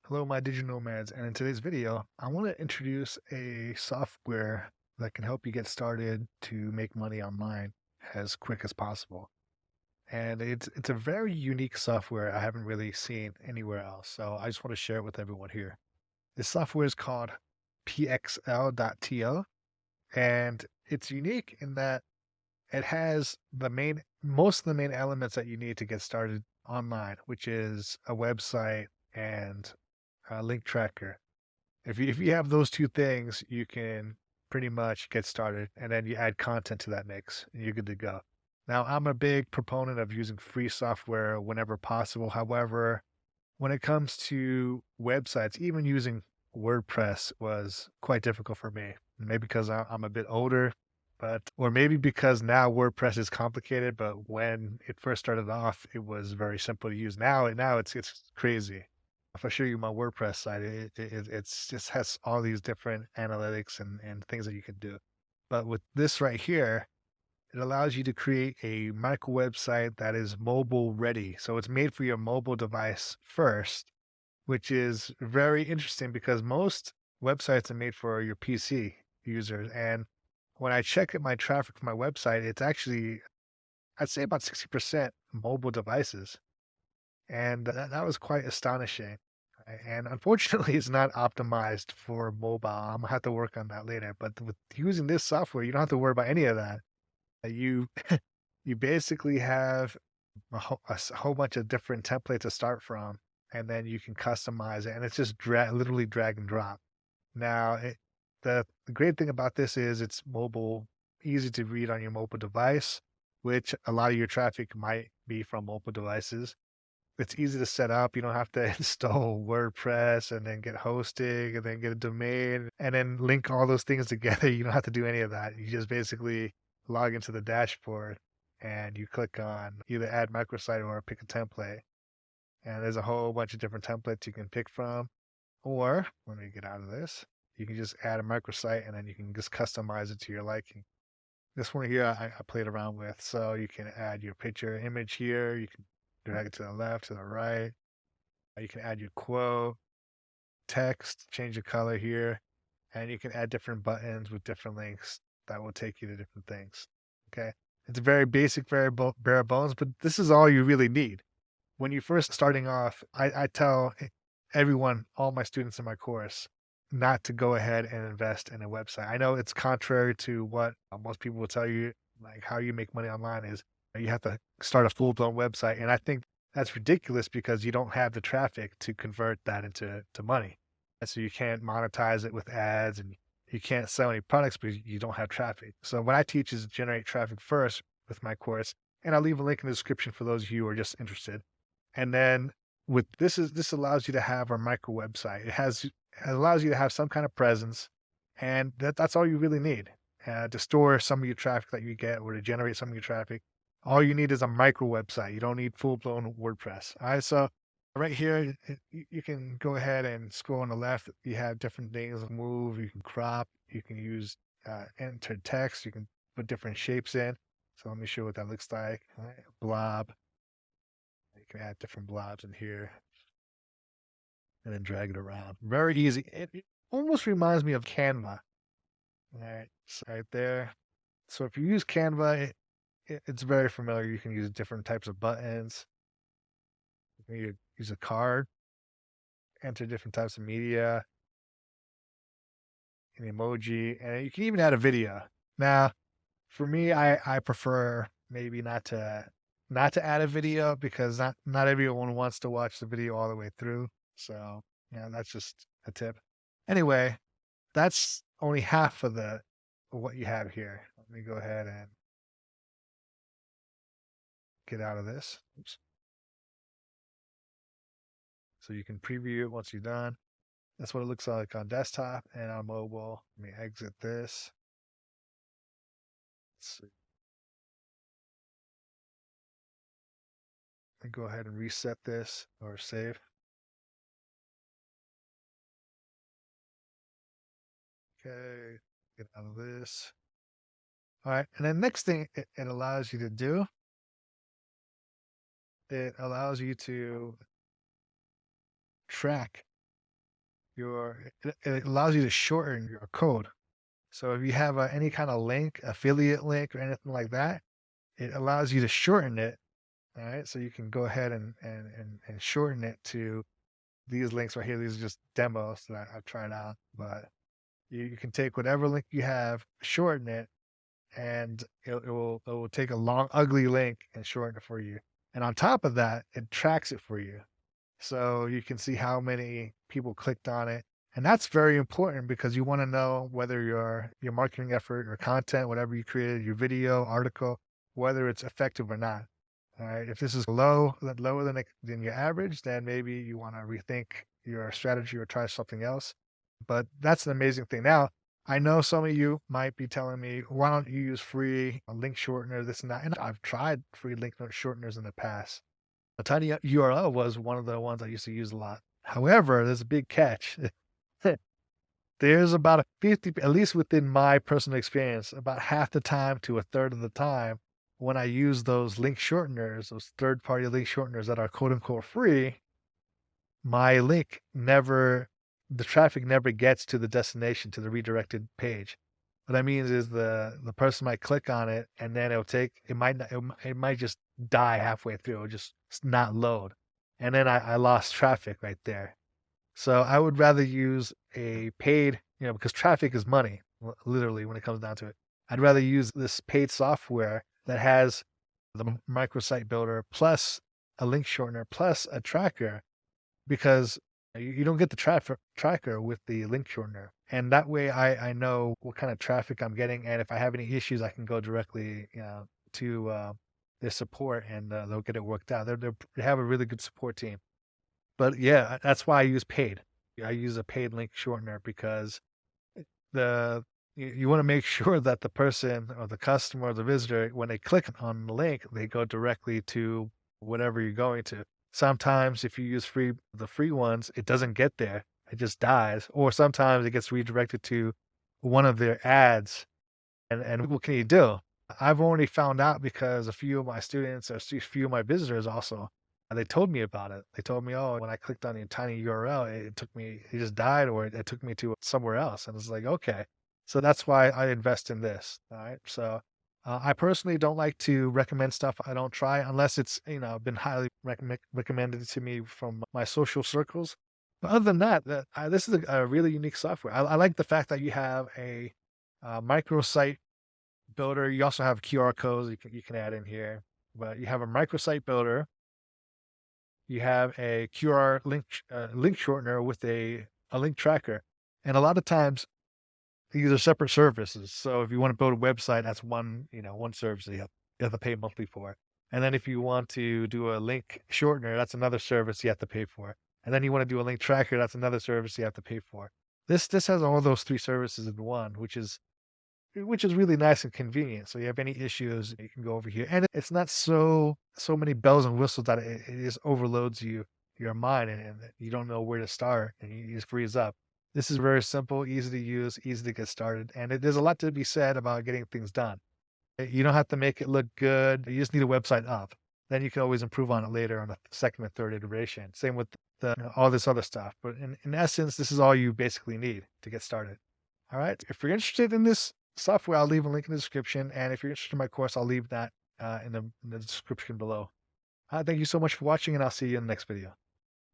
Hello, my digital nomads, and in today's video, I want to introduce a software that can help you get started to make money online as quick as possible. And it's a very unique software I haven't really seen anywhere else. So I just want to share it with everyone here. This software is called pxl.to, and it's unique in that it has most of the main elements that you need to get started online, which is a website and a link tracker. If you have those 2 things, you can pretty much get started, and then you add content to that mix, and you're good to go. Now, I'm a big proponent of using free software whenever possible. However, when it comes to websites, even using WordPress was quite difficult for me. Maybe because I'm a bit older, but or maybe because now WordPress is complicated, but when it first started off, it was very simple to use. Now it's crazy. If I show you my WordPress site, it's just has all these different analytics and things that you can do. But with this right here, it allows you to create a micro website that is mobile ready. So it's made for your mobile device first, which is very interesting because most websites are made for your PC users. And when I check my traffic for my website, it's actually, I'd say about 60% mobile devices. And that was quite astonishing. And unfortunately, it's not optimized for mobile. I'm gonna have to work on that later. But with using this software, you don't have to worry about any of that. You you basically have a whole bunch of different templates to start from, and then you can customize it, and it's just literally drag and drop. Now, the great thing about this is it's mobile, easy to read on your mobile device, which a lot of your traffic might be from mobile devices. It's easy to set up. You don't have to install WordPress and then get hosting and then get a domain and then link all those things together. You don't have to do any of that. You just basically log into the dashboard and you click on either add microsite or pick a template. And there's a whole bunch of different templates you can pick from. Or when we get out of this, you can just add a microsite and then you can just customize it to your liking. This one here I played around with. So you can add your picture image here. You can drag it to the left, to the right. You can add your quote, text, change the color here, and you can add different buttons with different links that will take you to different things. Okay. It's very basic, very bare bones, but this is all you really need. When you first starting off, I tell everyone, all my students in my course, not to go ahead and invest in a website. I know it's contrary to what most people will tell you, like how you make money online is you have to start a full blown website. And I think that's ridiculous because you don't have the traffic to convert that into money. And so you can't monetize it with ads and you can't sell any products because you don't have traffic. So what I teach is generate traffic first with my course. And I'll leave a link in the description for those of you who are just interested. And then with this allows you to have a micro website. It allows you to have some kind of presence, and that's all you really need to store some of your traffic that you get or to generate some of your traffic. All you need is a micro website. You don't need full blown WordPress. All right, so right here you can go ahead and scroll on the left. You have different things: move. You can crop. You can use enter text. You can put different shapes in. So let me show you what that looks like. All right, blob. You can add different blobs in here and then drag it around. Very easy. It almost reminds me of Canva. All right, so right there. So if you use Canva, it's very familiar. You can use different types of buttons. You can use a card, enter different types of media, an emoji, and you can even add a video. Now, for me, I prefer maybe not to add a video because not everyone wants to watch the video all the way through. So yeah, that's just a tip. Anyway, that's only half of the of what you have here. Let me go ahead and get out of this. Oops. So you can preview it once you're done. That's what it looks like on desktop and on mobile. Let me exit this. Let's see. And go ahead and reset this or save. Okay, get out of this. All right, and then next thing it allows you to do, it allows you to track. it allows you to shorten your code. So if you have any kind of link, affiliate link or anything like that, it allows you to shorten it. All right. So you can go ahead and shorten it to these links right here. These are just demos that I've tried out, but you can take whatever link you have, shorten it, and it will take a long, ugly link and shorten it for you. And on top of that, it tracks it for you. So you can see how many people clicked on it. And that's very important because you want to know whether your marketing effort or content, whatever you created, your video, article, whether it's effective or not. All right. If this is lower than your average, then maybe you want to rethink your strategy or try something else. But that's an amazing thing. Now, I know some of you might be telling me, why don't you use free link shortener, this and that? And I've tried free link shorteners in the past. A tiny URL was one of the ones I used to use a lot. However, there's a big catch. There's about a 50, at least within my personal experience, about half the time to a third of the time when I use those link shorteners, those third-party link shorteners that are quote unquote free, my link never, the traffic never gets to the destination, to the redirected page. What that means is the person might click on it and then it might not, it might just die halfway through. It'll just not load. And then I lost traffic right there. So I would rather use a paid, because traffic is money, literally when it comes down to it. I'd rather use this paid software that has the microsite builder plus a link shortener plus a tracker, because you don't get the traffic tracker with the link shortener. And that way I know what kind of traffic I'm getting. And if I have any issues, I can go directly to their support and they'll get it worked out. They have a really good support team. But yeah, that's why I use paid. I use a paid link shortener because the you want to make sure that the person or the customer or the visitor, when they click on the link, they go directly to whatever you're going to. Sometimes if you use the free ones, it doesn't get there. It just dies. Or sometimes it gets redirected to one of their ads. And what can you do? I've only found out because a few of my students or a few of my visitors also, they told me about it. They told me, oh, when I clicked on the tiny URL, it just died or it took me to somewhere else. And it's like, okay. So that's why I invest in this. All right. So I personally don't like to recommend stuff I don't try unless it's, been highly recommended to me from my social circles. But other than that, this is a really unique software. I like the fact that you have a microsite builder. You also have QR codes you can add in here, but you have a microsite builder. You have a QR link shortener with a link tracker, and a lot of times these are separate services. So if you want to build a website, that's one service that you have to pay monthly for. And then if you want to do a link shortener, that's another service you have to pay for. And then you want to do a link tracker, that's another service you have to pay for. This has all those three services in one, which is really nice and convenient. So you have any issues, you can go over here. And it's not so many bells and whistles that it just overloads your mind and you don't know where to start and you just freeze up. This is very simple, easy to use, easy to get started. And there's a lot to be said about getting things done. You don't have to make it look good. You just need a website up. Then you can always improve on it later on the second or third iteration. Same with all this other stuff. But in essence, this is all you basically need to get started. All right. If you're interested in this software, I'll leave a link in the description. And if you're interested in my course, I'll leave that in the description below. Thank you so much for watching, and I'll see you in the next video.